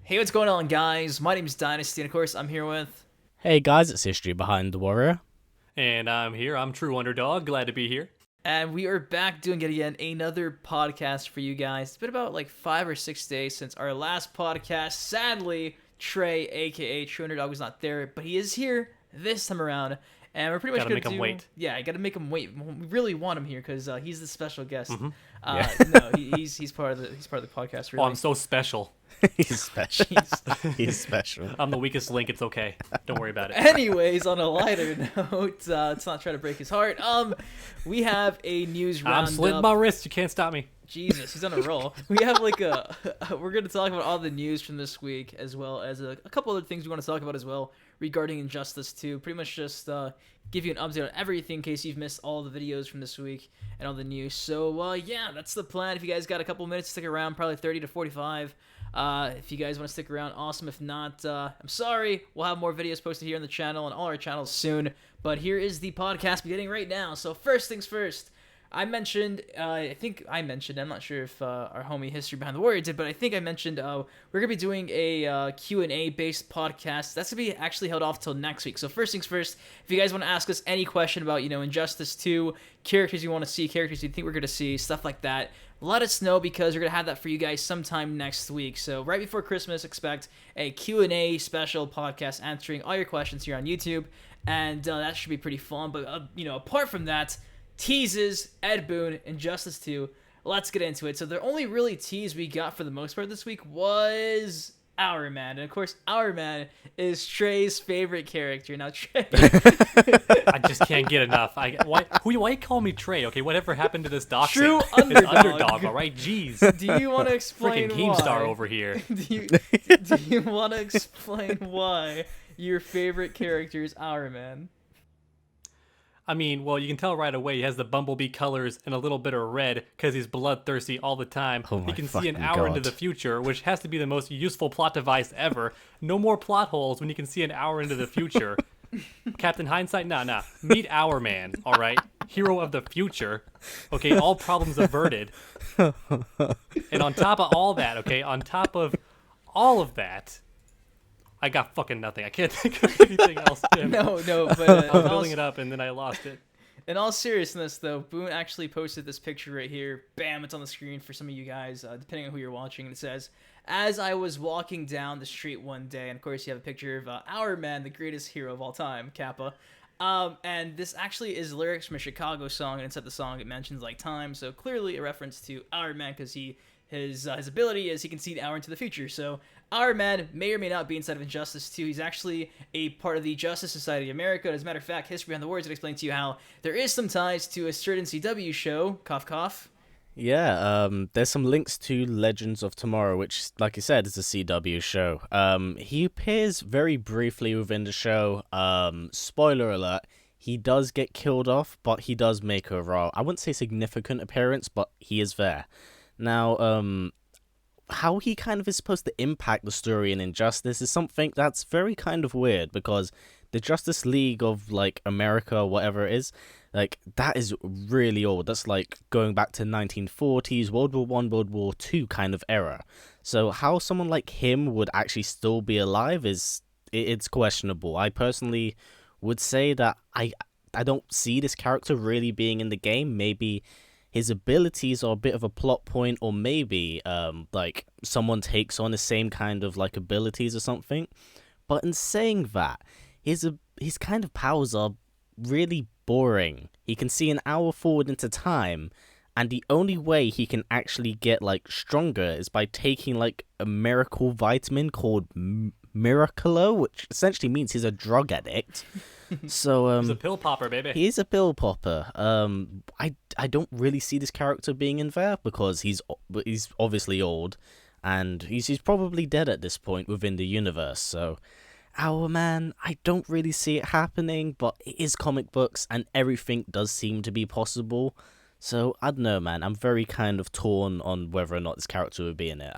Hey, what's going on, guys? My name is Dynasty, and of course, I'm here with... Hey guys, it's History Behind the Warrior. And I'm here. I'm True Underdog. Glad to be here. And we are back doing it again, another podcast for you guys. It's been about like 5 or 6 days since our last podcast. Sadly, Trey, aka True Underdog, was not there, but he is here this time around. And we're pretty much Gotta make him wait. Yeah, I gotta make him wait. We really want him here because he's the special guest. Yeah. No, he's part of the podcast. Really. Oh, I'm so special. He's special. He's special. I'm the weakest link. It's okay. Don't worry about it. Anyways, on a lighter note, let's not try to break his heart. We have a news roundup. I'm slitting my wrist. You can't stop me. Jesus, he's on a roll. We have we're going to talk about all the news from this week, as well as a couple other things we want to talk about as well regarding Injustice 2. Pretty much just give you an update on everything in case you've missed all the videos from this week and all the news. So, yeah, that's the plan. If you guys got a couple minutes, stick around, probably 30 to 45. If you guys want to stick around, awesome. If not, I'm sorry. We'll have more videos posted here on the channel and all our channels soon. But here is the podcast beginning right now. So first things first. I'm not sure if our homie History Behind the Warrior did, but I think I mentioned we're going to be doing a Q&A based podcast. That's going to be actually held off till next week. So first things first, if you guys want to ask us any question about, Injustice 2, characters you want to see, characters you think we're going to see, stuff like that, let us know because we're going to have that for you guys sometime next week. So right before Christmas, expect a Q&A special podcast answering all your questions here on YouTube, and that should be pretty fun. But, apart from that, teases, Ed Boon, Injustice 2. Let's get into it. So the only really tease we got for the most part this week was Hourman. And of course, Hourman is Trey's favorite character. Now, Trey... I just can't get enough. Why you call me Trey? Okay, whatever happened to this doxing? True It's Underdog. Underdog, all right? Jeez. Do you want to explain Freaking why? Keemstar over here. Do you want to explain why your favorite character is Hourman? I mean, well, you can tell right away he has the bumblebee colors and a little bit of red because he's bloodthirsty all the time. Oh my he can see an fucking hour into God. the future, which has to be the most useful plot device ever. No more plot holes when you can see an hour into the future. Captain Hindsight? Nah. Meet Hourman, all right? Hero of the future. Okay, all problems averted. And on top of all that, okay, on top of all of that, I got fucking nothing. I can't think of anything else, Tim. No, but I was building it up and then I lost it. in all seriousness, though, Boone actually posted this picture right here. Bam, it's on the screen for some of you guys, depending on who you're watching. And it says, as I was walking down the street one day, and of course you have a picture of Hourman, the greatest hero of all time, Kappa. And this actually is lyrics from a Chicago song, and inside the song it mentions like time, so clearly a reference to Hourman because his ability is he can see an hour into the future. So Hourman may or may not be inside of Injustice 2. He's actually a part of the Justice Society of America. As a matter of fact, History Behind the Words would explain to you how there is some ties to a certain CW show, cough cough. Yeah, there's some links to Legends of Tomorrow, which, like you said, is a CW show. He appears very briefly within the show. Spoiler alert, he does get killed off, but he does make a I wouldn't say significant appearance, but he is there. Now, how he kind of is supposed to impact the story in Injustice is something that's very kind of weird, because the Justice League of, like, America, whatever it is, like, that is really old. That's, like, going back to 1940s, World War I, World War II kind of era. So how someone like him would actually still be alive it's questionable. I personally would say that I don't see this character really being in the game. Maybe his abilities are a bit of a plot point, or maybe like someone takes on the same kind of like abilities or something. But in saying that, his kind of powers are really boring. He can see an hour forward into time, and the only way he can actually get like stronger is by taking like a miracle vitamin called Miracolo, which essentially means he's a drug addict. So He's a pill popper, baby. he's a pill popper. I don't really see this character being in there because he's obviously old, and he's probably dead at this point within the universe. So, Hourman, I don't really see it happening, but it is comic books, and everything does seem to be possible. So I don't know, man. I'm very kind of torn on whether or not this character would be in it.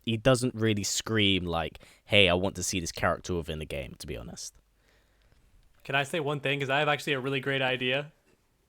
He doesn't really scream like, "Hey, I want to see this character within the game," to be honest. Can I say one thing? Because I have actually a really great idea.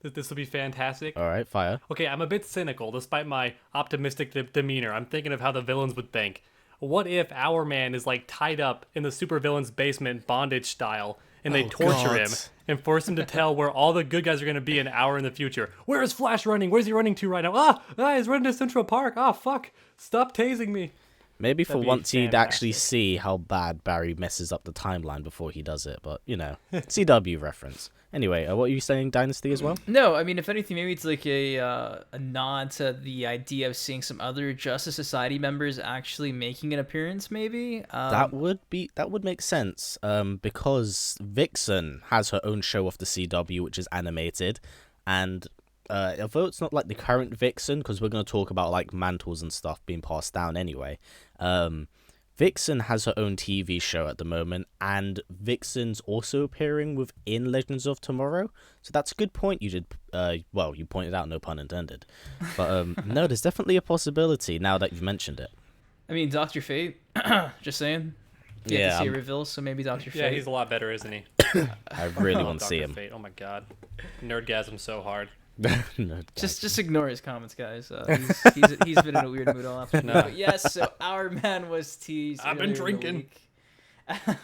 This will be fantastic. All right, fire. Okay, I'm a bit cynical despite my optimistic demeanor. I'm thinking of how the villains would think. what if Hourman is like tied up in the supervillain's basement bondage style, and they torture him and force him to tell where all the good guys are going to be an hour in the future? Where is Flash running? Where's he running to right now? He's running to Central Park. Fuck. Stop tasing me. Maybe for That'd be once you'd actually fantastic. see how bad Barry messes up the timeline before he does it, but, CW reference. Anyway, what are you saying, Dynasty as well? No, I mean, if anything, maybe it's like a nod to the idea of seeing some other Justice Society members actually making an appearance, maybe. That would make sense, because Vixen has her own show off the CW, which is animated, and although it's not like the current Vixen, because we're going to talk about like mantles and stuff being passed down anyway, Vixen has her own TV show at the moment, and Vixen's also appearing within Legends of Tomorrow. So that's a good point you did. You pointed out, no pun intended. But no, there's definitely a possibility now that you've mentioned it. I mean, Dr. Fate, just saying. You have to see a reveal, so maybe Dr. Fate. Yeah, he's a lot better, isn't he? I really want to see Dr. him. Fate. Oh my god. Nerdgasm so hard. No, Just ignore his comments, guys. He's been in a weird mood all afternoon. But yes, so our man was teased. I've been earlier in the drinking. week.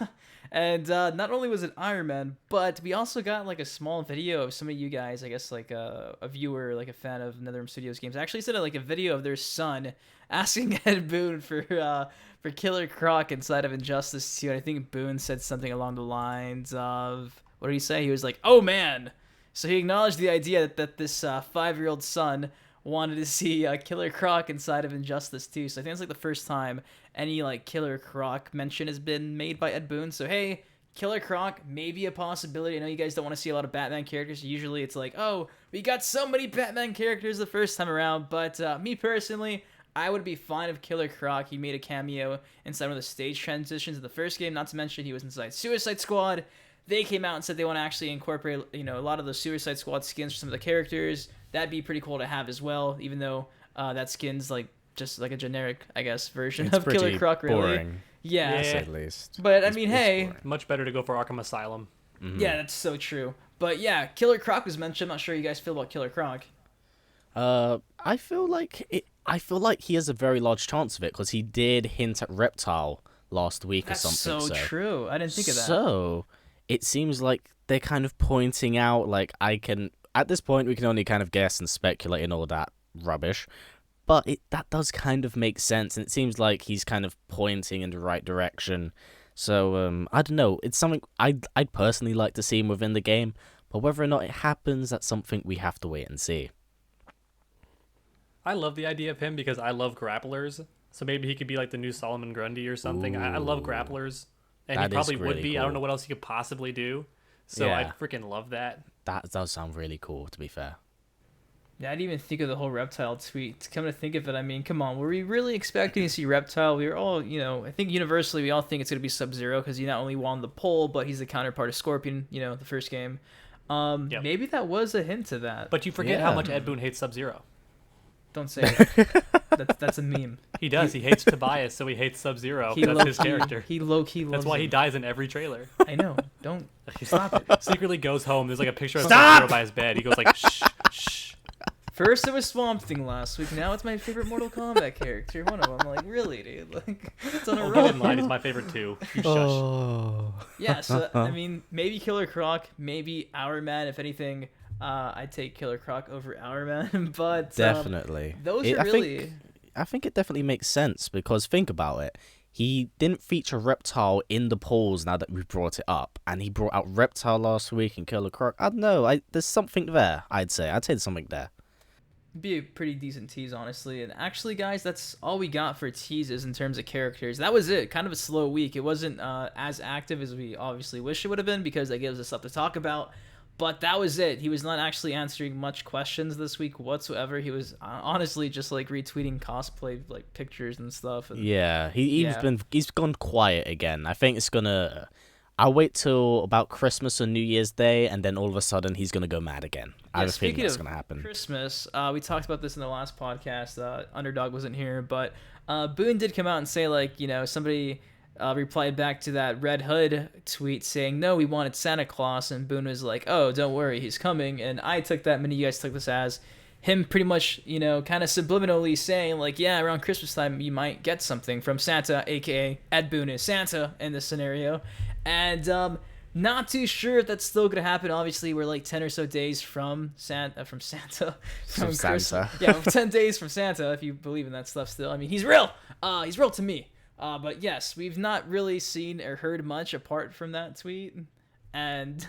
And not only was it Iron Man, but we also got like a small video of some of you guys, I guess like a viewer, like a fan of NetherRealm Studios games, actually sent like a video of their son asking Ed Boon for Killer Croc inside of Injustice 2. And I think Boon said something along the lines of, what did he say? He was like, "Oh man." So he acknowledged the idea that this 5-year-old son wanted to see Killer Croc inside of Injustice 2. So I think it's like the first time any like Killer Croc mention has been made by Ed Boon. So hey, Killer Croc, maybe a possibility. I know you guys don't want to see a lot of Batman characters. Usually it's like, oh, we got so many Batman characters the first time around. But me personally, I would be fine if Killer Croc, he made a cameo inside one of the stage transitions of the first game. Not to mention he was inside Suicide Squad. They came out and said they want to actually incorporate, a lot of the Suicide Squad skins for some of the characters. That'd be pretty cool to have as well, even though that skin's like just like a generic, I guess, version of Killer Croc, really. Boring, Yeah. to say the least. But I mean, hey, boring. Much better to go for Arkham Asylum. yeah, that's so true. But yeah, Killer Croc was mentioned. I'm not sure how you guys feel about Killer Croc. I feel like he has a very large chance of it because he did hint at Reptile last week That's or something. so true. I didn't think of that. So it seems like they're kind of pointing out, like, at this point we can only kind of guess and speculate and all that rubbish, but that does kind of make sense, and it seems like he's kind of pointing in the right direction. So I don't know. It's something I'd personally like to see him within the game, but whether or not it happens, that's something we have to wait and see. I love the idea of him because I love grapplers. So maybe he could be like the new Solomon Grundy or something. I love grapplers. And he That is probably would really be. I don't cool. know what else he could possibly do. So Yeah. I'd freaking love that. That does sound really cool, to be fair. Yeah, I didn't even think of the whole Reptile tweet. Come to think of it, I mean, come on, were we really expecting to see Reptile? We were all, I think universally we all think it's going to be Sub-Zero because he not only won the poll, but he's the counterpart of Scorpion, the first game. Yep. Maybe that was a hint to that. But you forget how Yeah. much Ed Boon hates Sub-Zero. Don't say it. That's a meme. He does. He hates Tobias, so he hates Sub-Zero. He That's his low-key- character. He low-key loves That's why he him. dies in every trailer. I know. Don't stop it. Secretly goes home. There's like a picture of Stop! Sub-Zero by his bed. He goes like, shh, shh. First it was Swamp Thing last week. Now it's my favorite Mortal Kombat character. One of them. I'm like, really, dude? Like, it's on a I'll roll. get in line. He's my favorite too. You shush. Oh. Yeah, so I mean, maybe Killer Croc, maybe Hourman. If anything, I'd take Killer Croc over Hourman. But Definitely. those It- are I really. think- I think it definitely makes sense because think about it. He didn't feature Reptile in the polls now that we brought it up, and he brought out Reptile last week and Killer Croc. I don't know. There's something there. I'd say there's something there. Be a pretty decent tease, honestly. And actually, guys, that's all we got for teases in terms of characters. That was it. Kind of a slow week. It wasn't as active as we obviously wish it would have been because that gives us stuff to talk about. But that was it. He was not actually answering much questions this week whatsoever. He was honestly just like retweeting cosplay like pictures and stuff. And Yeah, he's gone quiet again. I think I'll wait till about Christmas or New Year's Day, and then all of a sudden he's gonna go mad again. I have a feeling that's gonna happen. Christmas, we talked about this in the last podcast. Underdog wasn't here, but Boone did come out and say like, somebody replied back to that Red Hood tweet saying, no, we wanted Santa Claus, and Boone was like, oh, don't worry, he's coming. And I took that, many of you guys took this as him pretty much, kind of subliminally saying like, yeah, around Christmas time you might get something from Santa, aka Ed Boon is Santa in this scenario, and not too sure if that's still gonna happen. Obviously, we're like 10 or so days from Santa, from Christmas. Santa. Yeah, 10 days from Santa, if you believe in that stuff still. I mean, he's real. He's real to me. But yes, we've not really seen or heard much apart from that tweet, and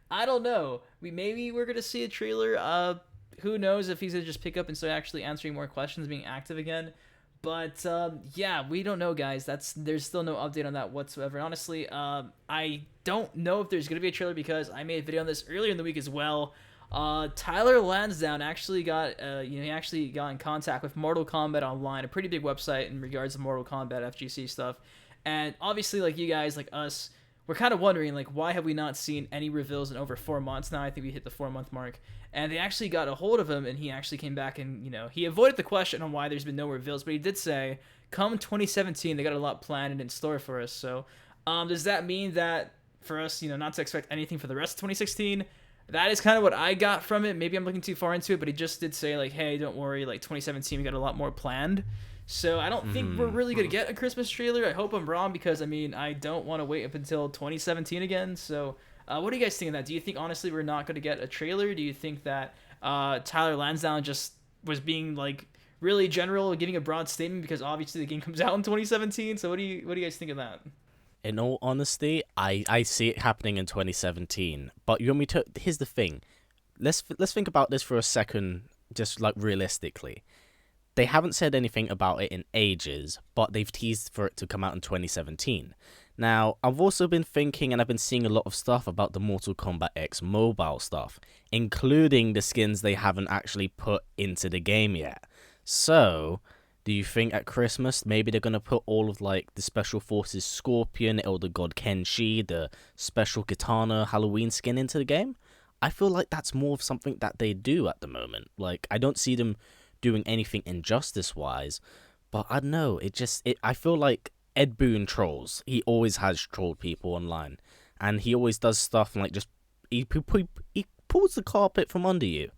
I don't know. Maybe we're gonna see a trailer. Who knows if he's gonna just pick up and start actually answering more questions, being active again. But yeah, we don't know, guys. There's still no update on that whatsoever. Honestly, I don't know if there's gonna be a trailer because I made a video on this earlier in the week as well. Tyler Lansdowne actually got he actually got in contact with Mortal Kombat Online, a pretty big website in regards to Mortal Kombat FGC stuff. And obviously, like you guys, like us, we're kind of wondering, like, why have we not seen any reveals in over 4 months now? I think we hit the 4-month mark. And they actually got a hold of him, and he actually came back and, he avoided the question on why there's been no reveals, but he did say, come 2017, they got a lot planned and in store for us. So does that mean that for us, not to expect anything for the rest of 2016? That is kind of what I got from it. Maybe I'm looking too far into it, but he just did say, like, hey, don't worry, like, 2017, we got a lot more planned. So I don't think we're really going to get a Christmas trailer. I hope I'm wrong because, I mean, I don't want to wait up until 2017 again. So what do you guys think of that? Do you think, honestly, we're not going to get a trailer? Do you think that Tyler Lansdowne just was being, like, really general, giving a broad statement because obviously the game comes out in 2017? So what do you guys think of that? In all honesty, I see it happening in 2017. But you want me to... Here's the thing. Let's think about this for a second, just, like, realistically. They haven't said anything about it in ages, but they've teased for it to come out in 2017. Now, I've also been thinking and I've been seeing a lot of stuff about the Mortal Kombat X mobile stuff, including the skins they haven't actually put into the game yet. So, do you think at Christmas maybe they're going to put all of like the Special Forces Scorpion, Elder God Kenshi, the Special Katana Halloween skin into the game? I feel like that's more of something that they do at the moment. Like, I don't see them doing anything injustice-wise, but I don't know, I feel like Ed Boon trolls. He always has trolled people online, and he always does stuff like just, he pulls the carpet from under you,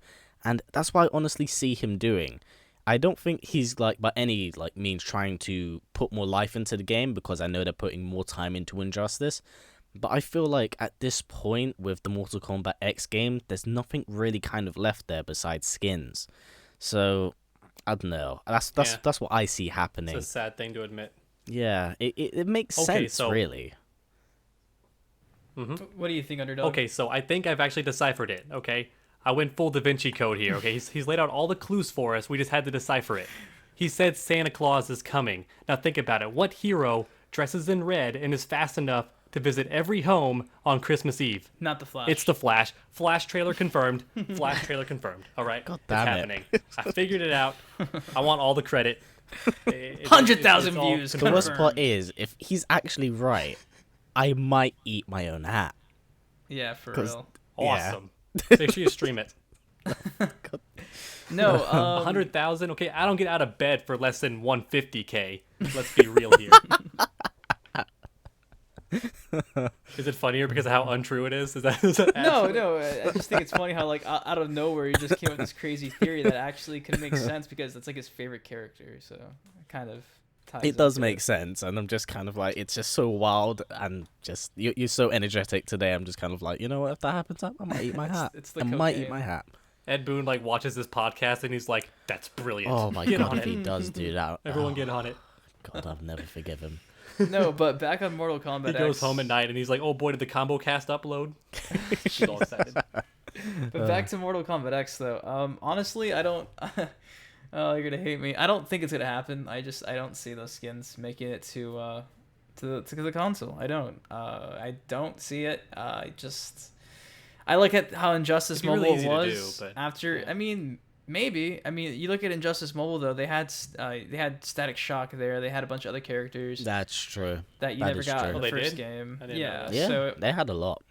and that's what I honestly see him doing. I don't think he's like by any like means trying to put more life into the game, because I know they're putting more time into Injustice, but I feel like at this point with the Mortal Kombat X game, there's nothing really kind of left there besides skins. So, I don't know. That's what I see happening. It's a sad thing to admit. Yeah, it makes sense, really. Mm-hmm. What do you think, Underdog? Okay, so I think I've actually deciphered it, okay? I went full Da Vinci Code here, okay? He's laid out all the clues for us. We just had to decipher it. He said Santa Claus is coming. Now think about it. What hero dresses in red and is fast enough to visit every home on Christmas Eve? Not the Flash. It's the Flash. Flash trailer confirmed. Flash trailer confirmed. All right? God it's damn it. happening. I figured it out. I want all the credit. 100,000 views. The worst part is, if he's actually right, I might eat my own hat. Yeah, for real. Awesome. Make sure you stream it. No, 100,000? Okay, I don't get out of bed for less than 150K. Let's be real here. Is it funnier because of how untrue it is? Is that No. I just think it's funny how like out of nowhere he just came up with this crazy theory that actually could make sense because it's like his favorite character. So it kind of ties. It does make sense, and I'm just kind of like, it's just so wild, and just you're so energetic today. I'm just kind of like, you know what? If that happens, I might eat my hat. It's the I might eat cocaine. my hat. Ed Boon like watches this podcast and he's like, "That's brilliant." Oh my Get god, on if it. he does do that, Everyone get on it. God, I'll never forgive him. No, but back on Mortal Kombat He goes X. home at night and he's like, "Oh boy, did the combo cast upload?" He's all excited. But back to Mortal Kombat X though. Honestly, I don't. Oh, you're gonna hate me. I don't think it's gonna happen. I don't see those skins making it to the console. I don't see it. I look at how Injustice It'd be Mobile really easy to was do, but- after. I mean, maybe. I mean, you look at Injustice Mobile though. They had Static Shock there. They had a bunch of other characters That's true. that you that never is got true. in Oh, the they first did? game. I didn't know Yeah. that. Yeah, So they had a lot.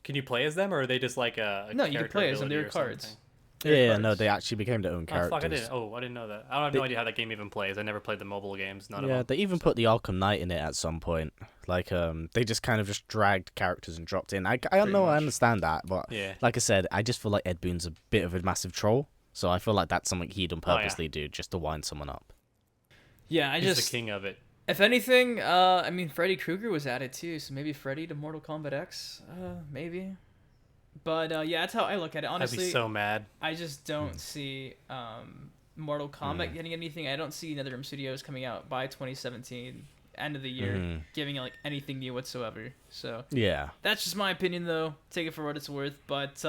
Can you play as them, or are they just like a No, you can character play as them. They ability were or cards. something? Yeah, no, cards. they actually became their own Oh, characters. fuck, I didn't. Oh, I didn't know that. I have no idea how that game even plays. I never played the mobile games. None of Yeah, them. they even put the Arkham Knight in it at some point. Like, they just kind of just dragged characters and dropped in. I don't know, I much. understand that, but Yeah. like I said, I just feel like Ed Boon's a bit of a massive troll. So I feel like that's something he'd yeah. purposely do just to wind someone up. Yeah, He's the king of it. If anything, I mean, Freddy Krueger was added too, so maybe Freddy to Mortal Kombat X, maybe. But yeah, that's how I look at it. Honestly, I'd be so mad. I just don't see Mortal Kombat getting anything. I don't see NetherRealm Studios coming out by 2017, end of the year, giving like anything new whatsoever. So Yeah. that's just my opinion, though. Take it for what it's worth. But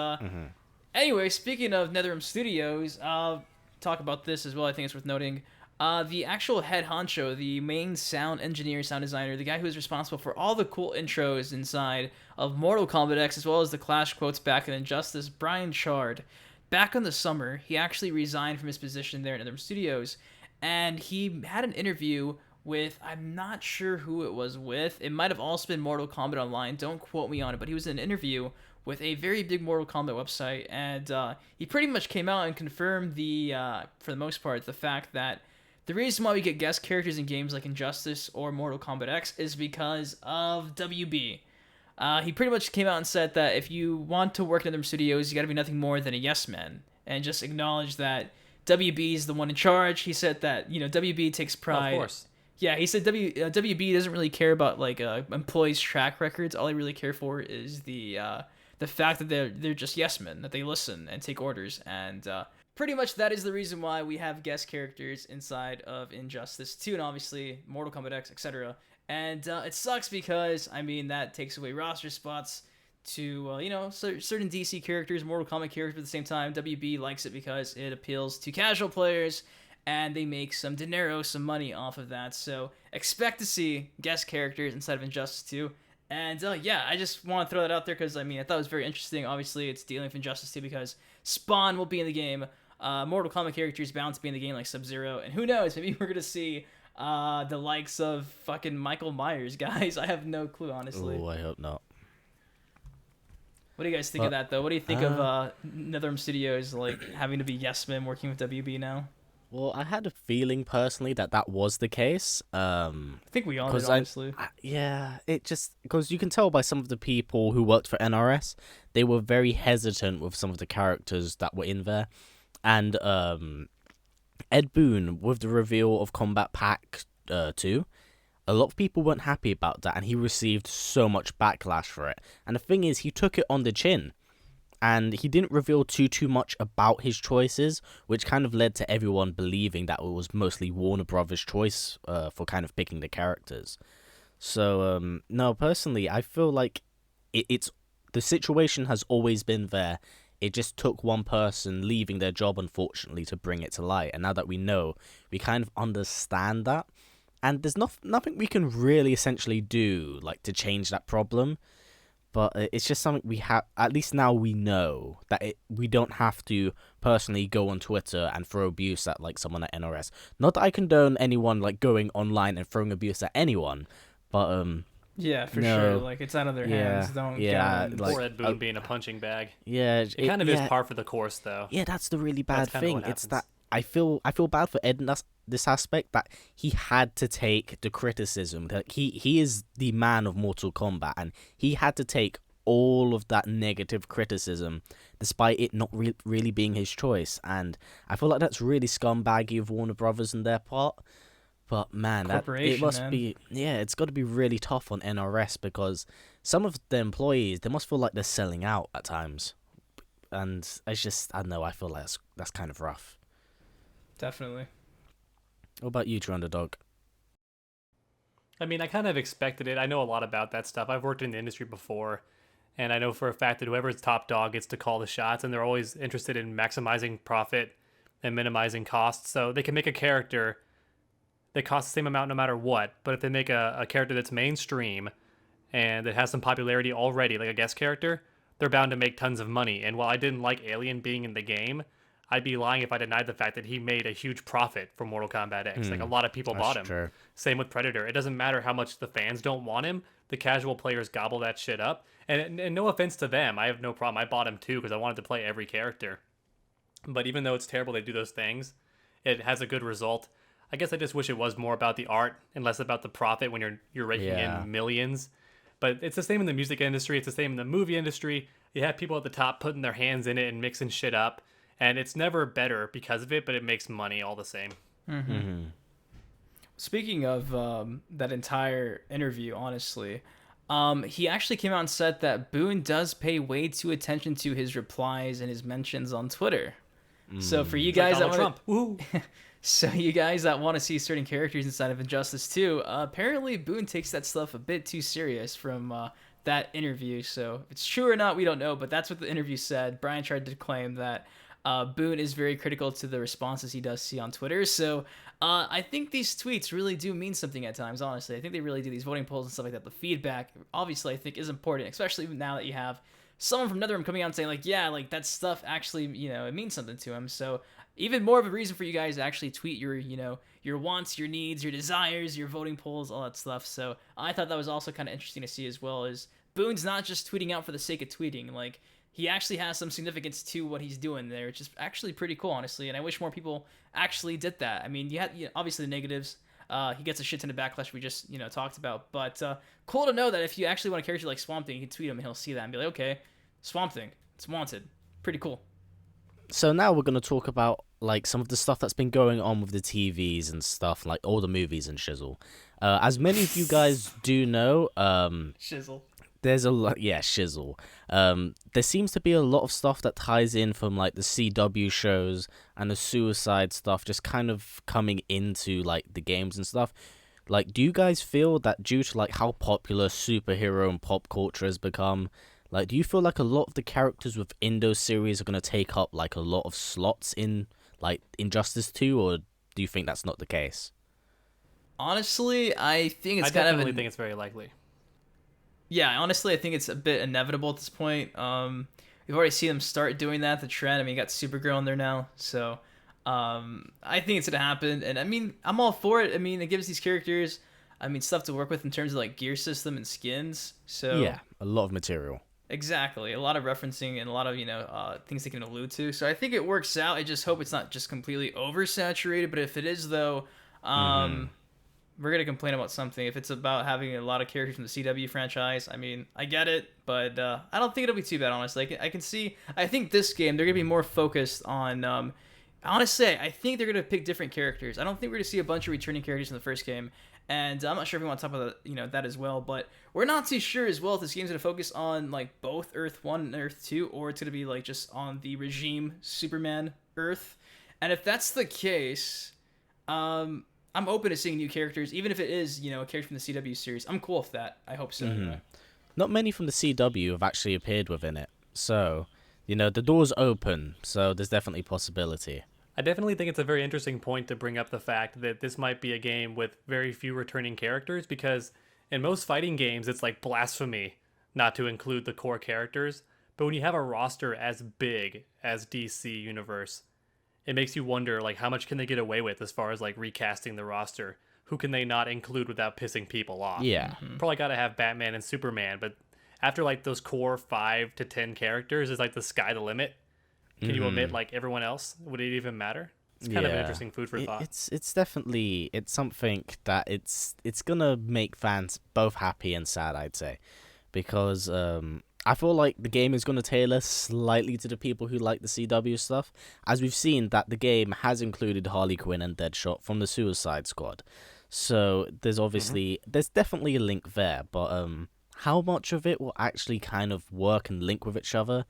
anyway, speaking of NetherRealm Studios, talk about this as well. I think it's worth noting. The actual head honcho, the main sound engineer, sound designer, the guy who is responsible for all the cool intros inside of Mortal Kombat X, as well as the Clash quotes back in Injustice, Brian Chard, back in the summer, he actually resigned from his position there at NetherRealm Studios, and he had an interview with, I'm not sure who it was with, it might have also been Mortal Kombat Online, don't quote me on it, but he was in an interview with a very big Mortal Kombat website, and he pretty much came out and confirmed for the most part, the fact that the reason why we get guest characters in games like Injustice or Mortal Kombat X is because of WB. He pretty much came out and said that if you want to work in other studios, you got to be nothing more than a yes man, and just acknowledge that WB is the one in charge. He said that WB takes pride. Of course. Yeah, he said WB doesn't really care about like employees' track records. All they really care for is the fact that they're just yes men, that they listen and take orders, and pretty much that is the reason why we have guest characters inside of Injustice 2 and obviously Mortal Kombat X, etc. And it sucks because, I mean, that takes away roster spots to, certain DC characters, Mortal Kombat characters, but at the same time, WB likes it because it appeals to casual players and they make some dinero, some money off of that. So expect to see guest characters inside of Injustice 2. And yeah, I just want to throw that out there because, I mean, I thought it was very interesting. Obviously, it's dealing with Injustice 2 because Spawn will be in the game. Mortal Kombat characters bound to be in the game like Sub-Zero, and who knows, maybe we're gonna see the likes of fucking Michael Myers, guys. I have no clue, honestly. Oh, I hope not. What do you guys think of that, though? What do you think of NetherRealm Studios like having to be yes men working with WB now? Well, I had a feeling personally that was the case. I think we all did, honestly. Yeah, it just because you can tell by some of the people who worked for NRS, they were very hesitant with some of the characters that were in there. And Ed Boon, with the reveal of Combat Pack 2, a lot of people weren't happy about that, and he received so much backlash for it. And the thing is, he took it on the chin, and he didn't reveal too much about his choices, which kind of led to everyone believing that it was mostly Warner Brothers' choice for kind of picking the characters. So, no, personally, I feel like it's the situation has always been there. It just took one person leaving their job, unfortunately, to bring it to light. And now that we know, we kind of understand that. And there's nothing we can really essentially do, like, to change that problem. But it's just something we have, at least now we know that we don't have to personally go on Twitter and throw abuse at, like, someone at NRS. Not that I condone anyone, like, going online and throwing abuse at anyone, but, yeah, for sure. Like, it's out of their hands. Don't get on. like, Poor Ed Boon being a punching bag. Yeah, it kind of is par for the course, though. Yeah, that's the really bad thing. It's that I feel bad for Ed in this aspect, that he had to take the criticism. That he is the man of Mortal Kombat, and he had to take all of that negative criticism, despite it not really being his choice. And I feel like that's really scumbaggy of Warner Brothers and their part. But man, it must be, it's got to be really tough on NRS, because some of the employees, they must feel like they're selling out at times. And it's just, I don't know, I feel like that's kind of rough. Definitely. What about you, TrueUnderdawg? I mean, I kind of expected it. I know a lot about that stuff. I've worked in the industry before, and I know for a fact that whoever's top dog gets to call the shots, and they're always interested in maximizing profit and minimizing costs. So they can make a character that costs the same amount no matter what, but if they make a character that's mainstream and that has some popularity already, like a guest character, they're bound to make tons of money. And while I didn't like Alien being in the game, I'd be lying if I denied the fact that he made a huge profit from Mortal Kombat X. Like, a lot of people bought him. True. Same with Predator. It doesn't matter how much the fans don't want him. The casual players gobble that shit up. And no offense to them, I have no problem. I bought him too because I wanted to play every character. But even though it's terrible they do those things, it has a good result. I guess I just wish it was more about the art and less about the profit when you're raking in millions. But it's the same in the music industry. It's the same in the movie industry. You have people at the top putting their hands in it and mixing shit up. and it's never better because of it, but it makes money all the same. Speaking of that entire interview, honestly, he actually came out and said that Boone does pay way too attention to his replies and his mentions on Twitter. So for you guys Donald that Trump. want so you guys that want to see certain characters inside of Injustice 2, apparently Boone takes that stuff a bit too serious from that interview. So if it's true or not, we don't know, but that's what the interview said. Brian tried to claim that Boone is very critical to the responses he does see on Twitter. So I think these tweets really do mean something at times, honestly. I think they really do. These voting polls and stuff like that. The feedback, obviously, I think is important, especially now that you have someone from NetherRealm coming out and saying, like, yeah, like, that stuff actually, it means something to him. So even more of a reason for you guys to actually tweet your, your wants, your needs, your desires, your voting polls, all that stuff. So I thought that was also kind of interesting to see as well, is Boone's not just tweeting out for the sake of tweeting. Like, he actually has some significance to what he's doing there, which is actually pretty cool, honestly. And I wish more people actually did that. I mean, you had obviously the negatives. He gets a shit ton of backlash we just talked about, but cool to know that if you actually want a character like Swamp Thing, you can tweet him and he'll see that and be like, okay, Swamp Thing, it's wanted. Pretty cool. So now we're gonna talk about like some of the stuff that's been going on with the TVs and stuff, like all the movies and shizzle. As many of you guys do know, Shizzle. there's a lot, yeah, shizzle. There seems to be a lot of stuff that ties in from like the CW shows and the Suicide stuff, just kind of coming into like the games and stuff. Like, do you guys feel that due to like how popular superhero and pop culture has become, like, do you feel like a lot of the characters within those series are gonna take up like a lot of slots in like Injustice 2, or do you think that's not the case? Honestly, I think it's I kind of definitely think it's very likely. Yeah, honestly, I think it's a bit inevitable at this point. We've already seen them start doing that, the trend. I mean, you got Supergirl in there now, so I think it's gonna happen. And I mean, I'm all for it. I mean, it gives these characters, stuff to work with in terms of like gear system and skins. So Yeah, a lot of material. exactly, a lot of referencing and a lot of things they can allude to. So I think it works out. I just hope it's not just completely oversaturated. But if it is, though, we're gonna complain about something. If it's about having a lot of characters from the CW franchise, I mean, I get it, but I don't think it'll be too bad, honestly. I can see. I think this game they're gonna be more focused on. Honestly, I think they're gonna pick different characters. I don't think we're gonna see a bunch of returning characters in the first game, and I'm not sure if we want to talk about that as well. But we're not too sure as well if this game's gonna focus on like both Earth 1 and Earth 2, or it's gonna be like just on the regime Superman Earth. And if that's the case, I'm open to seeing new characters, even if it is, a character from the CW series. I'm cool with that. I hope so. Anyway. Not many from the CW have actually appeared within it, so the door's open. So there's definitely possibility. I definitely think it's a very interesting point to bring up the fact that this might be a game with very few returning characters, because in most fighting games, it's like blasphemy not to include the core characters. But when you have a roster as big as DC Universe, it makes you wonder, like, how much can they get away with as far as, like, recasting the roster? Who can they not include without pissing people off? Yeah. Probably got to have Batman and Superman, but after, like, those core 5 to 10 characters, is, like, the sky the limit? Can you omit, like, everyone else? Would it even matter? It's kind of an interesting food for thought. It's definitely, it's something that it's gonna make fans both happy and sad, I'd say. Because, I feel like the game is going to tailor slightly to the people who like the CW stuff, as we've seen that the game has included Harley Quinn and Deadshot from the Suicide Squad. So there's obviously, there's definitely a link there, but how much of it will actually kind of work and link with each other,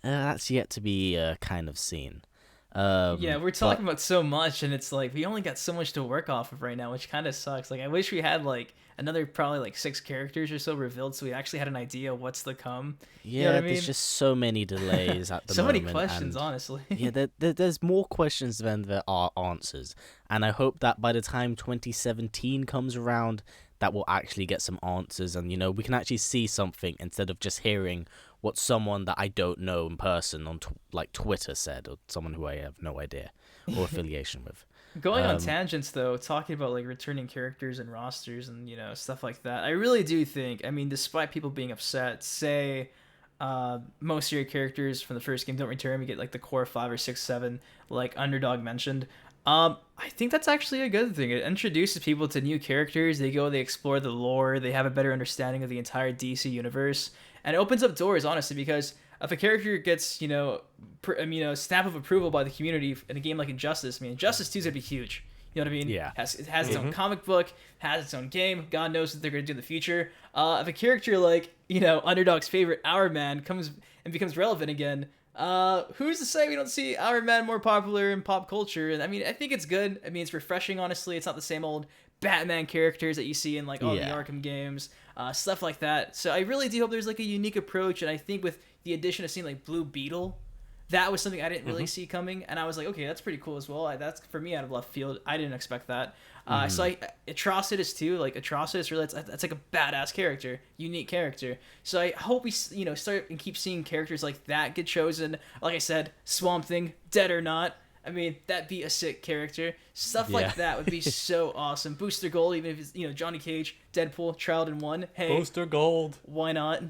that's yet to be kind of seen. Yeah, we're talking about so much, and it's like we only got so much to work off of right now, which kind of sucks. Like, I wish we had like another probably like 6 characters or so revealed, so we actually had an idea of what's to come. Yeah, you know what I mean? There's just so many delays at the so moment. many questions, and, honestly. yeah, there's more questions than there are answers, and I hope that by the time 2017 comes around, that we'll actually get some answers, and we can actually see something instead of just hearing what someone that I don't know in person on like Twitter said, or someone who I have no idea or affiliation with. Going on tangents though, talking about like returning characters and rosters and stuff like that, I really do think, despite people being upset, say most of your characters from the first game don't return, we get like the core 5 or 6, 7, like Underdog mentioned. I think that's actually a good thing. It introduces people to new characters. They explore the lore. They have a better understanding of the entire DC universe, and it opens up doors, honestly, because if a character gets, stamp of approval by the community in a game like Injustice, I mean, Injustice 2 is gonna be huge. You know what I mean? Yeah. It has its own comic book, has its own game. God knows what they're gonna do in the future. If a character like, Underdog's favorite Hourman comes and becomes relevant again, who's to say we don't see Hourman more popular in pop culture? And I mean, I think it's good. I mean, it's refreshing. Honestly, it's not the same old Batman characters that you see in like all the Arkham games, stuff like that. So I really do hope there's like a unique approach. And I think with the addition of seeing like Blue Beetle, that was something I didn't really see coming, and I was like, okay, that's pretty cool as well. That's for me out of left field. I didn't expect that. So Atrocitus too, like Atrocitus, really, that's like a badass character, unique character. So I hope we, start and keep seeing characters like that get chosen. Like I said, Swamp Thing, dead or not. I mean, that'd be a sick character. Stuff like that would be so awesome. Booster Gold, even if it's, Johnny Cage, Deadpool, Child in One. Hey, Booster Gold. Why not?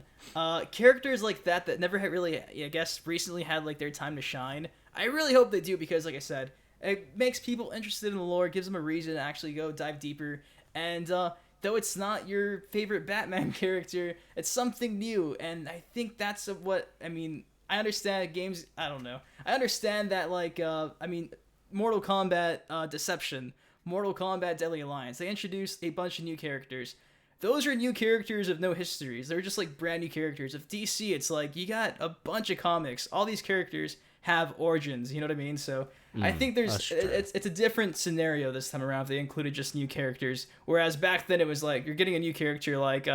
Characters like that never had really, I guess, recently had like their time to shine. I really hope they do because, like I said, it makes people interested in the lore, gives them a reason to actually go dive deeper. And though it's not your favorite Batman character, it's something new. And I think that's what, I mean, I understand games, I don't know. I understand that, like, Mortal Kombat Deception, Mortal Kombat Deadly Alliance, they introduced a bunch of new characters. Those are new characters of no histories. They're just, like, brand new characters. Of DC, it's like, you got a bunch of comics. All these characters have origins, you know what I mean? So I think it's a different scenario this time around if they included just new characters. Whereas back then it was like, you're getting a new character like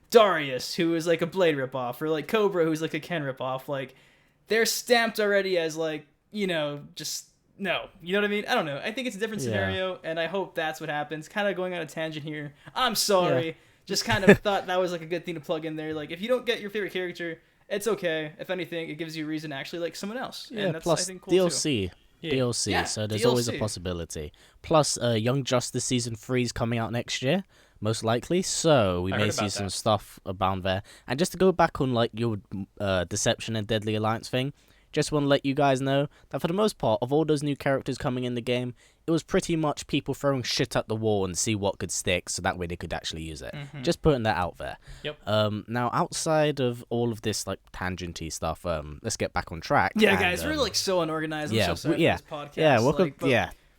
Darius, who is like a Blade ripoff, or like Cobra, who's like a Ken ripoff. Like, they're stamped already as like, just no. You know what I mean? I don't know. I think it's a different scenario, and I hope that's what happens. Kind of going on a tangent here. I'm sorry. Yeah. Just kind of thought that was like a good thing to plug in there. Like, if you don't get your favorite character, it's okay. If anything, it gives you a reason to actually like someone else. Yeah, and that's, plus I think, cool DLC. Too. DLC, so there's always a possibility. Plus, Young Justice Season 3 is coming out next year, most likely, so we may see some stuff abound there. And just to go back on like your Deception and Deadly Alliance thing, just want to let you guys know that for the most part, of all those new characters coming in the game, it was pretty much people throwing shit at the wall and see what could stick, so that way they could actually use it. Just putting that out there. Yep. Now, outside of all of this like tangenty stuff, let's get back on track. Yeah, guys, we're like so unorganized. I'm so sorry for this podcast. Yeah, welcome.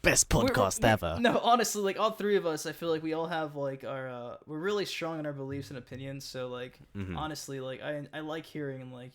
Best podcast ever. No, honestly, like all three of us, I feel like we all have like our we're really strong in our beliefs and opinions. So like honestly, like I like hearing like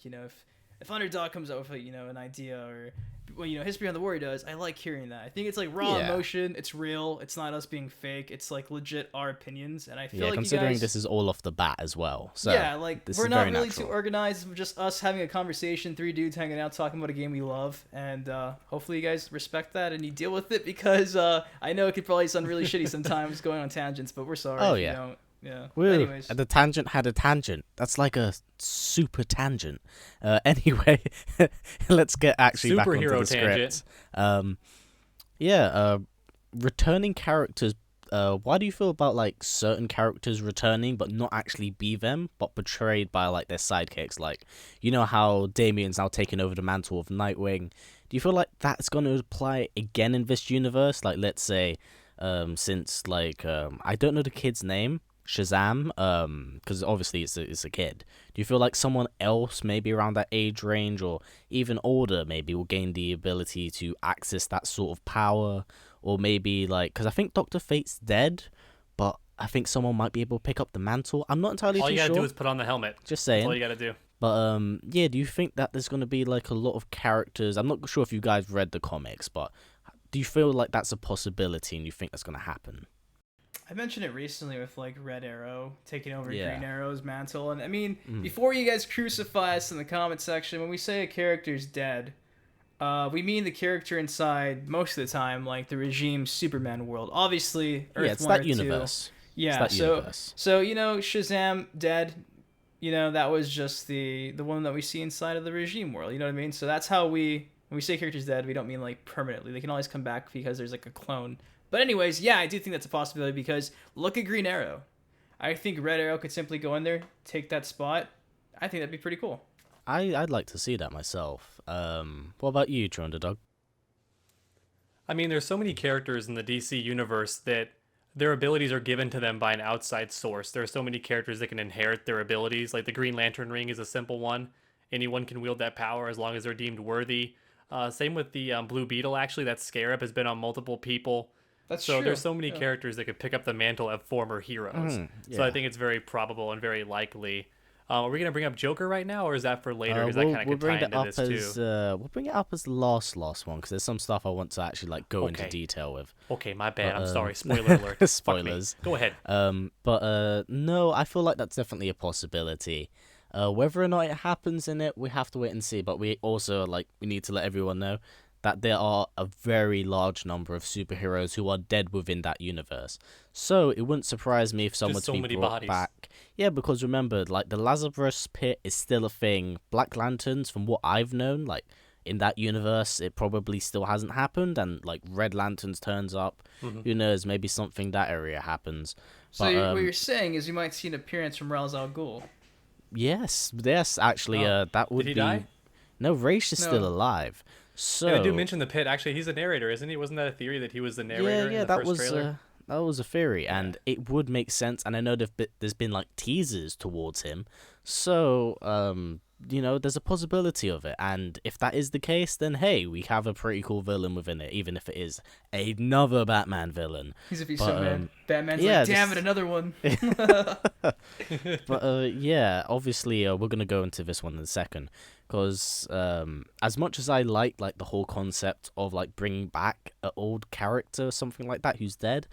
if Underdog comes up with an idea, or History Behind the Warrior does, I like hearing that. I think it's like raw emotion. It's real. It's not us being fake. It's like legit our opinions. And I feel like considering you guys, this is all off the bat as well. So like we're not really too organized. It's just us having a conversation, three dudes hanging out, talking about a game we love, and hopefully you guys respect that and you deal with it, because I know it could probably sound really shitty sometimes going on tangents, but we're sorry if you don't. Yeah. Woo. Anyways, the tangent had a tangent. That's like a super tangent. Anyway, let's get actually back onto the script. Returning characters. Why do you feel about like certain characters returning but not actually be them, but portrayed by like their sidekicks? Like, how Damien's now taking over the mantle of Nightwing. Do you feel like that's going to apply again in this universe? Like, let's say, since like I don't know the kid's name. Shazam, because obviously it's a kid. Do you feel like someone else, maybe around that age range or even older, maybe will gain the ability to access that sort of power? Or maybe like, because I think Dr. Fate's dead, but I think someone might be able to pick up the mantle. I'm not entirely too sure. All you gotta do is put on the helmet. Just saying. That's all you gotta do. But do you think that there's gonna be like a lot of characters? I'm not sure if you guys read the comics, but do you feel like that's a possibility and you think that's gonna happen? I mentioned it recently with like Red Arrow taking over Green Arrow's mantle, and I mean, before you guys crucify us in the comment section, when we say a character's dead, we mean the character inside most of the time, like the regime Superman world. Obviously, Earth it's 1 that or universe. 2. Yeah, so Shazam dead. That was just the one that we see inside of the regime world. You know what I mean? So that's how when we say character's dead, we don't mean like permanently. They can always come back because there's like a clone. But anyways, yeah, I do think that's a possibility, because look at Green Arrow. I think Red Arrow could simply go in there, take that spot. I think that'd be pretty cool. I'd like to see that myself. What about you, TrueUnderdawg? I mean, there's so many characters in the DC universe that their abilities are given to them by an outside source. There are so many characters that can inherit their abilities. Like the Green Lantern ring is a simple one. anyone can wield that power as long as they're deemed worthy. Same with the Blue Beetle, actually. That Scarab has been on multiple people. That's So true. there's so many characters that could pick up the mantle of former heroes. So yeah. I think it's very probable and very likely. Are we going to bring up Joker right now, or is that for later? Because that kind of we'll could bring tie it into up this as too. we'll bring it up as the last one because there's some stuff I want to actually like go into Okay. detail with. Okay, my bad. But, I'm sorry. Spoiler alert. Fuck me. Spoilers. Go ahead. But no, I feel like that's definitely a possibility. Whether or not it happens in it, we have to wait and see. But we also we need to let everyone know that there are a very large number of superheroes who are dead within that universe. So it wouldn't surprise me if someone so to be many brought bodies. back. Yeah, because remember, the Lazarus Pit is still a thing. Black Lanterns, from what I've known, in that universe, it probably still hasn't happened. And Red Lanterns turns up. Who knows? Maybe something that area happens. So But, what you're saying is you might see an appearance from Ra's al Ghul. yes, actually, Oh. that would Did he be. die? No, Raish is still No. alive. So And I do mention the pit. Actually, he's the narrator, isn't he? Wasn't that a theory that he was the narrator in the that first was trailer? that was a theory, and it would make sense. And I know there's been teasers towards him, so there's a possibility of it. And if that is the case, then hey, we have a pretty cool villain within it, even if it is another Batman villain. He's a be But, so mad. Batman's yeah, like, damn just- it, another one. But yeah, obviously we're gonna go into this one in a second, because as much as I like the whole concept of bringing back an old character, something like that, who's dead,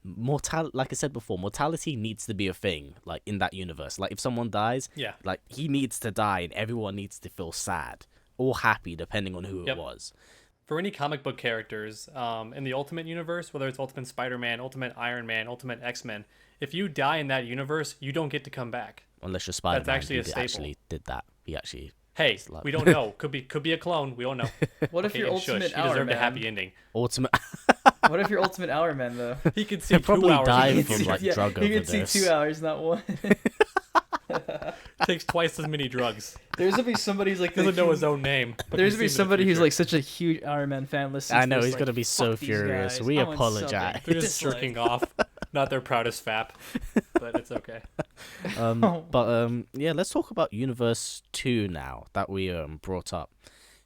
like I said before, mortality needs to be a thing in that universe. If someone dies, Yeah. he needs to die, and everyone needs to feel sad or happy depending on who Yep. it was. For any comic book characters in the Ultimate Universe, whether it's Ultimate Spider-Man, Ultimate Iron Man, Ultimate X-Men, if you die in that universe, you don't get to come back. Unless you're Spider-Man, actually who a staple. actually did that. He actually Hey, like- we don't know. Could be a clone. We don't know. What if Okay, your and shush, ultimate he deserved a Hourman? happy ending. ultimate. What if your ultimate Hourman though? He could see He'll 2 probably hours. die in the from, future. drug you can overdose. see 2 hours, not one. Takes twice as many drugs. There's gonna be somebody who's like Doesn't know his own name. but There's can gonna be see him in the somebody who's future. such a huge Iron Man fan. Listening I to know, this, he's gonna be so "Fuck these furious. guys. We I want apologize." something." They're just Dislike. jerking off. Not their proudest fap, but it's okay. Yeah, let's talk about Universe 2 now that we brought up.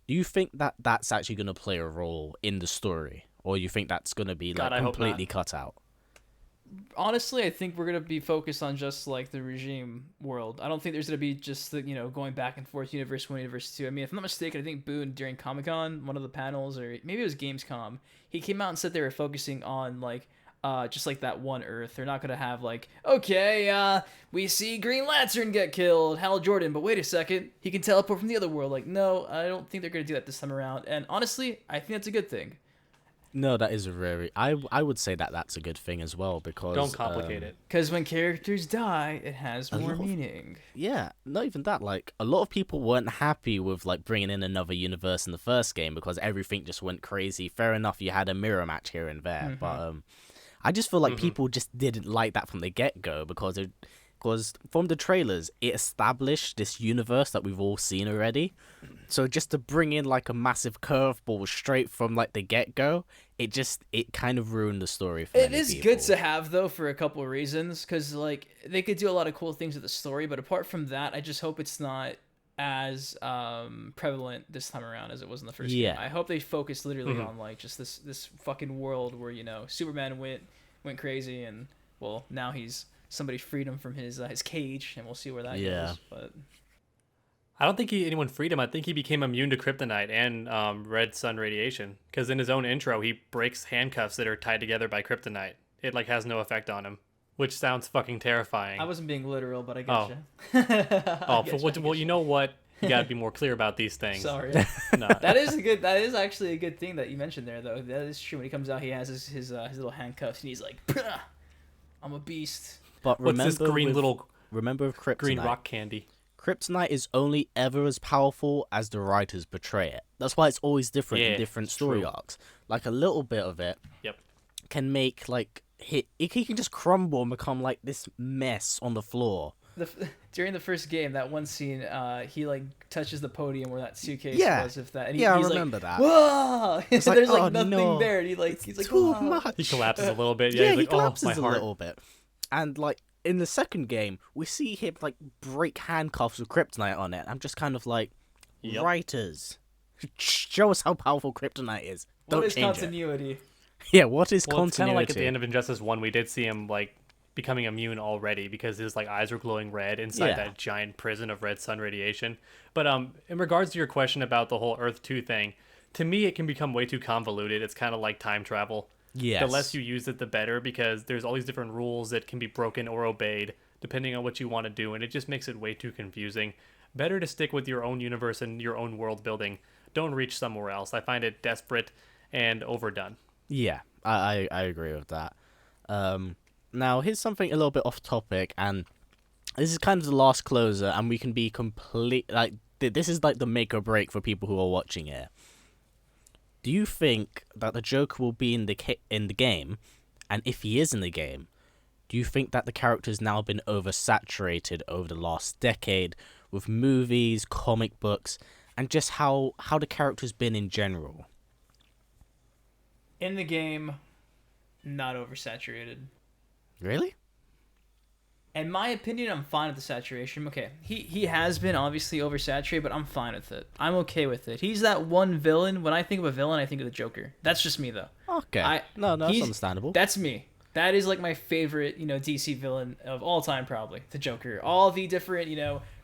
Do you think that that's actually going to play a role in the story, or you think that's going to be God, I hope completely not. cut out? Honestly, I think we're gonna be focused on just the regime world. I don't think there's gonna be just going back and forth universe 1, universe 2. I mean, if I'm not mistaken, I think Boone during Comic-Con, one of the panels, or maybe it was Gamescom, he came out and said they were focusing on just that one Earth. They're not gonna have we see Green Lantern get killed, Hal Jordan, but wait a second, he can teleport from the other world. No, I don't think they're gonna do that this time around. And honestly, I think that's a good thing. No, that is a very. I would say that that's a good thing as well, because Don't complicate it. Because when characters die, it has more meaning. Yeah, not even that. A lot of people weren't happy with bringing in another universe in the first game because everything just went crazy. Fair enough, you had a mirror match here and there, but I just feel people just didn't like that from the get-go because from the trailers it established this universe that we've all seen already. So just to bring in a massive curveball straight from the get-go, it kind of ruined the story for It many is people. good to have though for a couple of reasons, because they could do a lot of cool things with the story, but apart from that, I just hope it's not as prevalent this time around as it was in the first game. I hope they focus literally on just this fucking world where Superman went crazy, and well, now somebody freed him from his cage, and we'll see where that goes. But I don't think anyone freed him. I think he became immune to kryptonite and red sun radiation. Because in his own intro, he breaks handcuffs that are tied together by kryptonite. It has no effect on him, which sounds fucking terrifying. I wasn't being literal, but I Oh. getcha. Well, you know what? You gotta be more clear about these things. Sorry. No. That is actually a good thing that you mentioned there, though. That is true. When he comes out, he has his little handcuffs, and he's like, "Pah, I'm a beast." But What's remember this green little remember with Kryptonite. green rock candy? Kryptonite is only ever as powerful as the writers portray it. That's why it's always different in Yeah, different it's story true. arcs. A little bit of it Yep. can make he can just crumble and become this mess on the floor. During the first game, that one scene, he touches the podium where that suitcase Yeah. was. And Yeah, I he's remember that. Whoa! It's There's oh, nothing no. there, and he's like, Too "Whoa." much. He collapses a little bit. Yeah, he's he like, collapses oh, my a heart. little bit. And in the second game, we see him break handcuffs with kryptonite on it. I'm just kind of Yep. Writers, show us how powerful kryptonite is. Don't What is change continuity? it. Yeah, what is Well, it's kind continuity? of like at the end of Injustice 1, we did see him, like, becoming immune already because his, like, eyes were glowing red inside that giant prison of red sun radiation. But in regards to your question about the whole Earth 2 thing, to me, it can become way too convoluted. It's kind of like time travel. Yes. The less you use it, the better, because there's all these different rules that can be broken or obeyed depending on what you want to do, and it just makes it way too confusing. Better to stick with your own universe and your own world building. Don't reach somewhere else. I find it desperate and overdone. Yeah, I agree with that. Now, here's something a little bit off topic, and this is kind of the last closer, and we can be complete. Like, this is like the make or break for people who are watching here. Do you think that the Joker will be in the game, and if he is in the game, do you think that the character's now been oversaturated over the last decade with movies, comic books, and just how the character's been in general? In the game, not oversaturated. Really? In my opinion, I'm fine with the saturation. Okay, he has been obviously oversaturated, but I'm fine with it. I'm okay with it. He's that one villain. When I think of a villain, I think of the Joker. That's just me, though. Okay. No, that's understandable. That's me. That is like my favorite, DC villain of all time, probably. The Joker. All the different,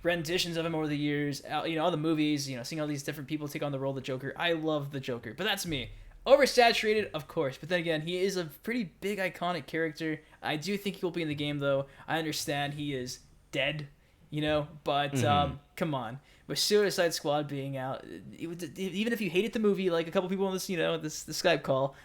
renditions of him over the years. All the movies. Seeing all these different people take on the role of the Joker. I love the Joker, but that's me. Oversaturated, of course, but then again, he is a pretty big iconic character. I do think he will be in the game, though. I understand he is dead, but come on. With Suicide Squad being out, even if you hated the movie, like a couple people on this, the Skype call,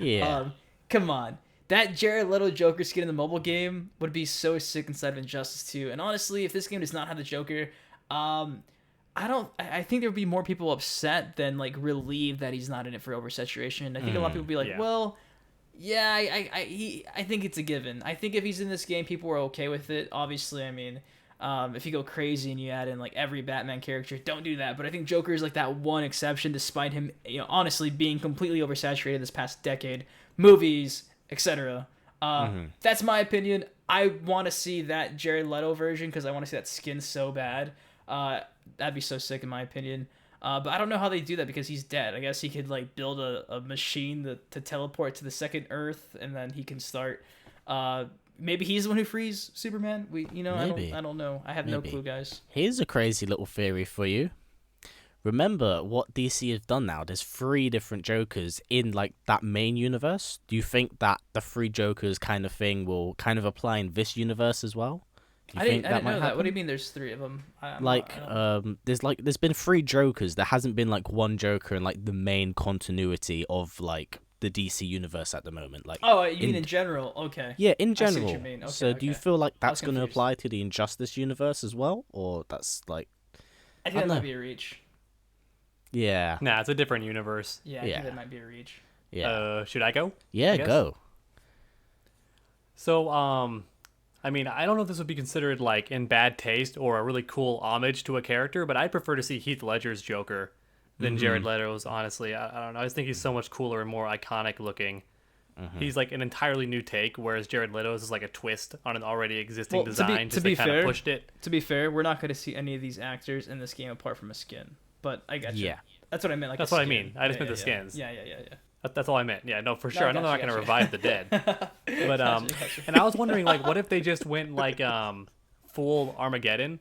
come on. That Jared Leto Joker skin in the mobile game would be so sick inside of Injustice 2. And honestly, if this game does not have the Joker, I think there would be more people upset than like relieved that he's not in it for oversaturation. I think a lot of people would be like, well, yeah, I think it's a given. I think if he's in this game, people are okay with it. Obviously, I mean, if you go crazy and you add in like every Batman character, don't do that. But I think Joker is like that one exception, despite him, honestly being completely oversaturated this past decade, movies, etc. That's my opinion. I want to see that Jared Leto version because I want to see that skin so bad. That'd be so sick in my opinion. But I don't know how they do that because he's dead. I guess he could like build a machine to teleport to the second Earth, and then he can start. Maybe he's the one who frees Superman. I don't know. I have no clue, guys. Here's a crazy little theory for you. Remember what DC have done now? There's 3 different Jokers in like that main universe. Do you think that the 3 Jokers kind of thing will kind of apply in this universe as well? I didn't know that. What do you mean? There's 3 of them? There's been 3 Jokers. There hasn't been like one Joker in like the main continuity of like the DC universe at the moment. Like, you mean in general? Okay. Yeah, in general. I see what you mean. Okay, so do you feel like that's going to apply to the Injustice universe as well, or that's like? I think that might be a reach. Yeah. Nah, it's a different universe. Yeah, I think that might be a reach. Yeah. Should I go? Yeah, go. So, I mean, I don't know if this would be considered like in bad taste or a really cool homage to a character, but I'd prefer to see Heath Ledger's Joker than Jared Leto's, honestly. I don't know. I just think he's so much cooler and more iconic looking. He's like an entirely new take, whereas Jared Leto's is like a twist on an already existing design. To be kind fair, of pushed it. To be fair, we're not going to see any of these actors in this game apart from a skin. But I got you. Yeah. That's what I meant. Like that's what I mean. I just meant the skins. Yeah. That's all I meant. Yeah, no, for sure. I know they're not going to revive the dead. But Gotcha. and I was wondering, like, what if they just went like full Armageddon,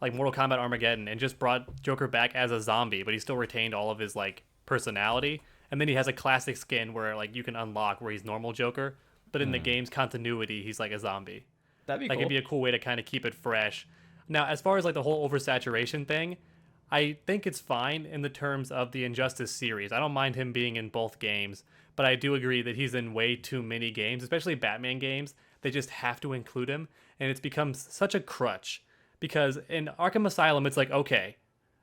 like Mortal Kombat Armageddon, and just brought Joker back as a zombie, but he still retained all of his like personality, and then he has a classic skin where like you can unlock where he's normal Joker, but in the game's continuity, he's like a zombie. That'd be like cool. It'd be a cool way to kind of keep it fresh. Now, as far as like the whole oversaturation thing, I think it's fine in the terms of the Injustice series. I don't mind him being in both games, but I do agree that he's in way too many games, especially Batman games. They just have to include him, and it's become such a crutch. Because in Arkham Asylum, it's like, okay,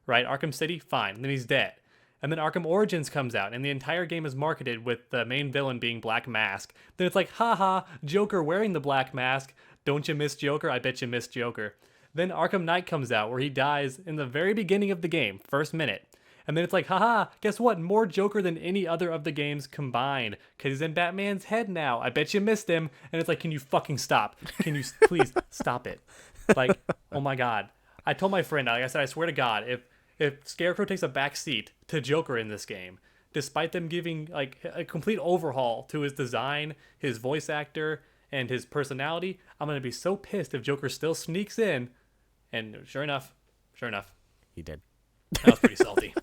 right? Arkham City, fine. And then he's dead. And then Arkham Origins comes out, and the entire game is marketed with the main villain being Black Mask. Then it's like, haha, Joker wearing the Black Mask. Don't you miss Joker? I bet you miss Joker. Then Arkham Knight comes out, where he dies in the very beginning of the game, first minute. And then it's like, haha, guess what? More Joker than any other of the games combined. Because he's in Batman's head now. I bet you missed him. And it's like, can you fucking stop? Can you please stop it? Like, oh my God. I told my friend, like I said, I swear to God, if if Scarecrow takes a back seat to Joker in this game, despite them giving like a complete overhaul to his design, his voice actor, and his personality, I'm gonna be so pissed if Joker still sneaks in. And sure enough, He did. that was pretty salty.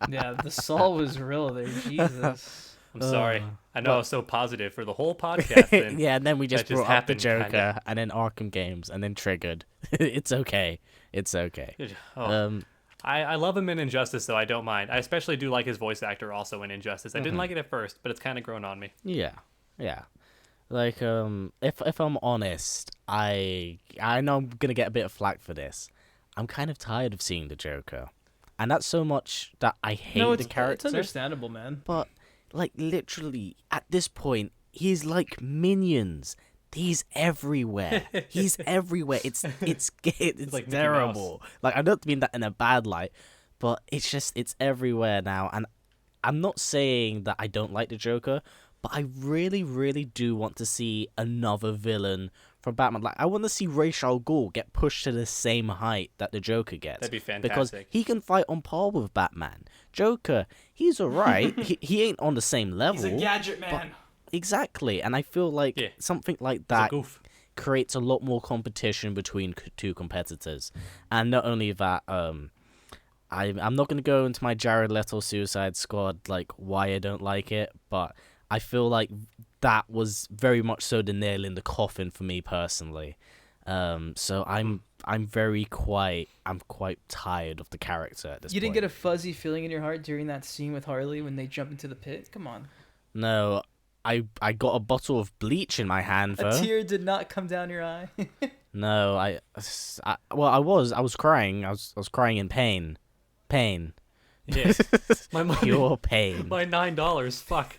Yeah, the Saul was real there. Jesus. I'm sorry. I know I was so positive for the whole podcast. And Yeah, and then we just that just brought up the happened, Joker, kinda. and then Arkham games, and then triggered. It's okay. It's okay. Oh. I love him in Injustice, though. I don't mind. I especially do like his voice actor also in Injustice. I didn't like it at first, but it's kind of grown on me. Yeah, yeah. Like, if I'm honest, I know I'm gonna get a bit of flack for this. I'm kind of tired of seeing the Joker, and that's so much that I hate No, the character. it's understandable, man. But like, literally, at this point, he's like Minions. He's everywhere. He's everywhere. It's like Mickey terrible. Like, I don't mean that in a bad light, but it's everywhere now. And I'm not saying that I don't like the Joker, but I really, really do want to see another villain from Batman. Like, I want to see Ra's al Ghul get pushed to the same height that the Joker gets. That'd be Because fantastic. he can fight on par with Batman. Joker, he's alright. he ain't on the same level. He's a gadget man. Exactly, and I feel like Yeah. something like He's a that goof. creates a lot more competition between two competitors. And not only that, I'm not going to go into my Jared Leto Suicide Squad, like, why I don't like it, but I feel like that was very much so the nail in the coffin for me personally. So I'm quite tired of the character at this point. You didn't get a fuzzy feeling in your heart during that scene with Harley when they jump into the pit? Come on. No, I got a bottle of bleach in my hand, though. A tear did not come down your eye. No, I was crying. I was crying in pain. Pain. Yeah. My money. Pure pain. My $9. Fuck.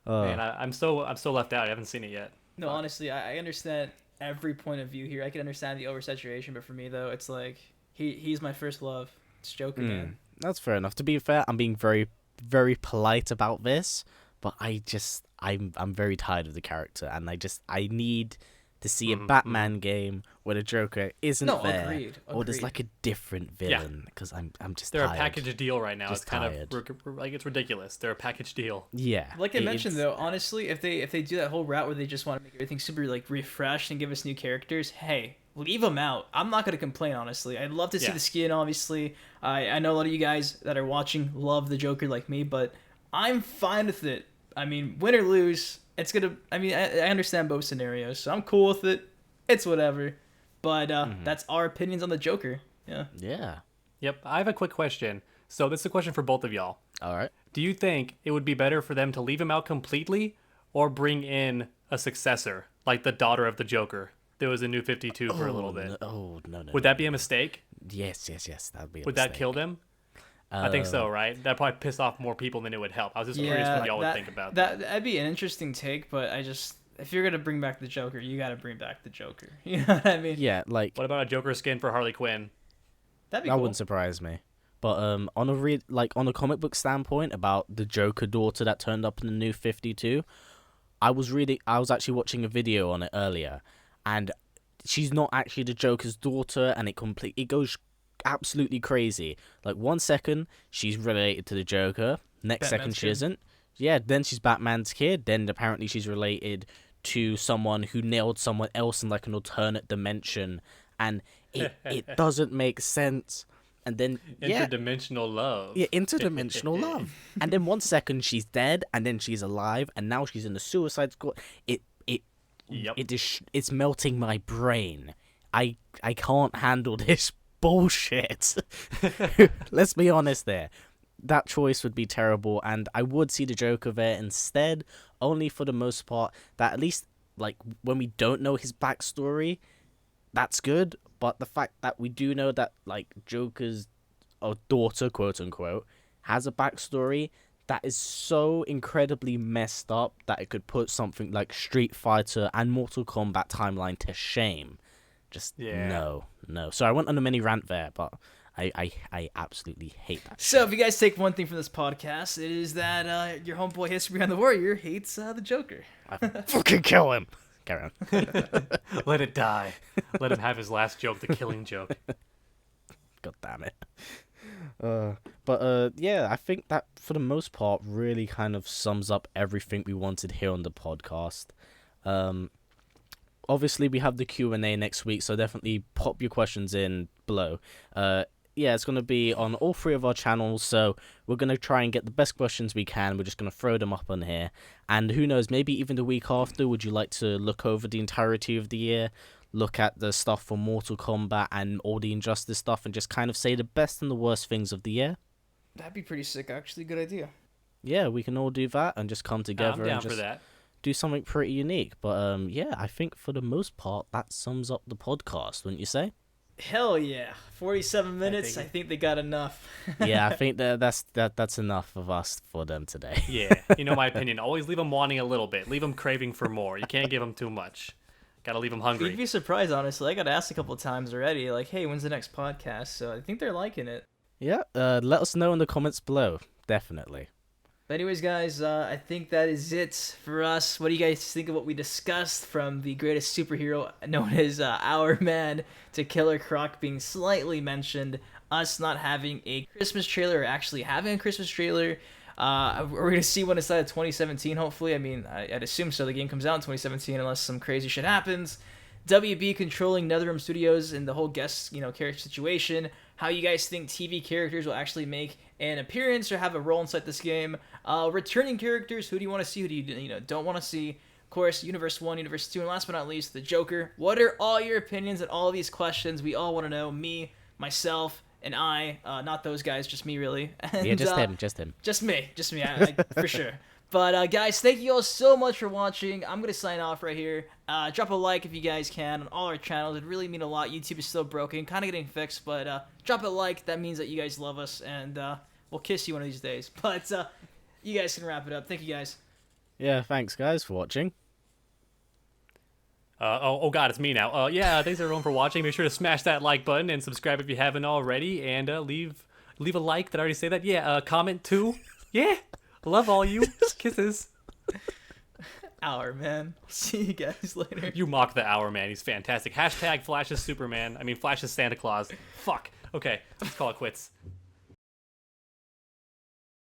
Oh. Man, I'm so left out. I haven't seen it yet. No, honestly, I understand every point of view here. I can understand the oversaturation, but for me though, it's like he's my first love. It's Joker, man. That's fair enough. To be fair, I'm being very, very polite about this, but I'm very tired of the character, and I need to see a Batman game where the Joker isn't there, agreed. or there's like a different villain, because I'm just They're tired. a package deal right now. Just it's kind tired. of like it's ridiculous. They're a package deal. Yeah. Like I mentioned though, honestly, if they do that whole route where they just want to make everything super like refreshed and give us new characters, hey, leave them out. I'm not gonna complain, honestly. I'd love to see Yeah. the skin. Obviously, I know a lot of you guys that are watching love the Joker like me, but I'm fine with it. I mean, win or lose, it's gonna. I mean, I understand both scenarios, so I'm cool with it. It's whatever. But that's our opinions on the Joker. Yeah. Yeah. Yep. I have a quick question. So this is a question for both of y'all. All right. Do you think it would be better for them to leave him out completely, or bring in a successor, like the daughter of the Joker? There was a New 52 for a little bit. No. Would that be a mistake? Yes. That'd be. Would that kill them? I think so, right? That'd probably piss off more people than it would help. I was just curious what y'all would think about that. That'd be an interesting take, but if you're gonna bring back the Joker, you gotta bring back the Joker. You know what I mean? Yeah, like What about a Joker skin for Harley Quinn? That'd be that cool. wouldn't surprise me. But on a comic book standpoint about the Joker daughter that turned up in the New 52, I was actually watching a video on it earlier, and she's not actually the Joker's daughter, and it goes absolutely crazy. Like 1 second she's related to the Joker, next second Batman's she kid. isn't. Yeah, then she's Batman's kid, then apparently she's related to someone who nailed someone else in like an alternate dimension, and it doesn't make sense. And then Interdimensional love. yeah, interdimensional love. And then 1 second she's dead, and then she's alive, and now she's in the Suicide Squad. Yep. It's melting my brain. I can't handle this bullshit. Let's be honest there. That choice would be terrible, and I would see the Joker there instead, only for the most part. That at least, like, when we don't know his backstory, that's good. But the fact that we do know that, like, Joker's daughter, quote unquote, has a backstory that is so incredibly messed up that it could put something like Street Fighter and Mortal Kombat timeline to shame. Just no. So I went on a mini rant there, but I absolutely hate that. So if you guys take one thing from this podcast, it is that your homeboy HistoryBehindTheWarrior hates the Joker. I fucking kill him. Carry on. Let it die. Let him have his last joke, the killing joke. God damn it. Yeah, I think that for the most part really kind of sums up everything we wanted here on the podcast. Obviously we have the Q&A next week, so definitely pop your questions in below. Yeah, it's going to be on all 3 of our channels, so we're going to try and get the best questions we can. We're just going to throw them up on here. And who knows, maybe even the week after, would you like to look over the entirety of the year, look at the stuff for Mortal Kombat and all the Injustice stuff, and just kind of say the best and the worst things of the year? That'd be pretty sick, actually. Good idea. Yeah, we can all do that and just come together I'm down and for just that. do something pretty unique. But yeah, I think for the most part, that sums up the podcast, wouldn't you say? Hell yeah. 47 minutes. I think they got enough. Yeah, I think that's enough of us for them today. Yeah, you know my opinion. Always leave them wanting a little bit. Leave them craving for more. You can't give them too much. Gotta leave them hungry. You'd be surprised, honestly. I got asked a couple of times already, like, hey, when's the next podcast? So I think they're liking it. Yeah, let us know in the comments below. Definitely. But anyways, guys, I think that is it for us. What do you guys think of what we discussed, from the greatest superhero known as Hourman to Killer Croc being slightly mentioned, us not having a Christmas trailer or actually having a Christmas trailer? We're going to see one inside of 2017, hopefully. I mean, I'd assume so. The game comes out in 2017 unless some crazy shit happens. WB controlling NetherRealm Studios and the whole guest, character situation. How you guys think TV characters will actually make an appearance or have a role inside this game. Returning characters, who do you want to see, who do you don't want to see. Of course, Universe 1, Universe 2, and last but not least, the Joker. What are all your opinions on all of these questions? We all want to know. Me, myself, and I. Not those guys, just me, really. And, yeah, just him. Just me, I for sure. But, guys, thank you all so much for watching. I'm going to sign off right here. Drop a like if you guys can on all our channels. It'd really mean a lot. YouTube is still broken, kind of getting fixed, but drop a like. That means that you guys love us, and we'll kiss you one of these days. But you guys can wrap it up. Thank you, guys. Yeah, thanks, guys, for watching. Oh God, it's me now. Yeah, thanks everyone for watching. Make sure to smash that like button and subscribe if you haven't already, and leave a like. Did I already say that? Yeah, comment too. Yeah. Love all you. Kisses. Hourman. See you guys later. You mock the Hourman. He's fantastic. Hashtag Flash is Superman. I mean, Flash is Santa Claus. Fuck. Okay, let's call it quits.